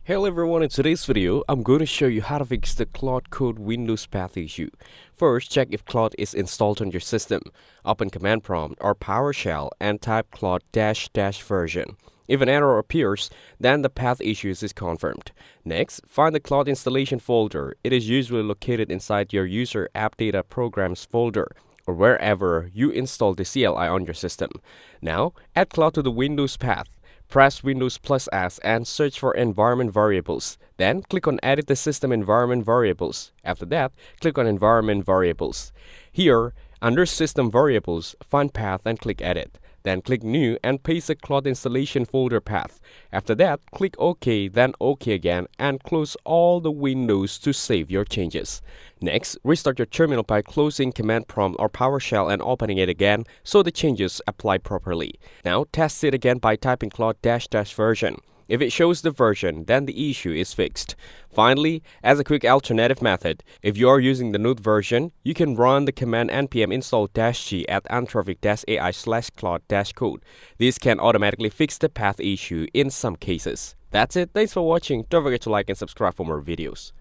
Hello everyone, in today's video, I'm going to show you how to fix the Claude Code Windows path issue. First, check if Claude is installed on your system. Open Command Prompt or PowerShell and type Claude -- version. If an error appears, then the path issues is confirmed. Next, find the Claude installation folder. It is usually located inside your User App Data Programs folder, or wherever you install the CLI on your system. Now, add Claude to the Windows path. Press Windows +S and search for Environment Variables. Then click on Edit the System Environment Variables. After that, click on Environment Variables. Here, under System Variables, find Path and click Edit. Then click New and paste the Claude installation folder path. After that, click OK, then OK again, and close all the windows to save your changes. Next, restart your terminal by closing Command Prompt or PowerShell and opening it again so the changes apply properly. Now, test it again by typing Claude -- version. If it shows the version, then the issue is fixed. Finally, as a quick alternative method, if you are using the Node version, you can run the command npm install -g at anthropic-ai/claude-code. This can automatically fix the path issue in some cases. That's it. Thanks for watching. Don't forget to like and subscribe for more videos.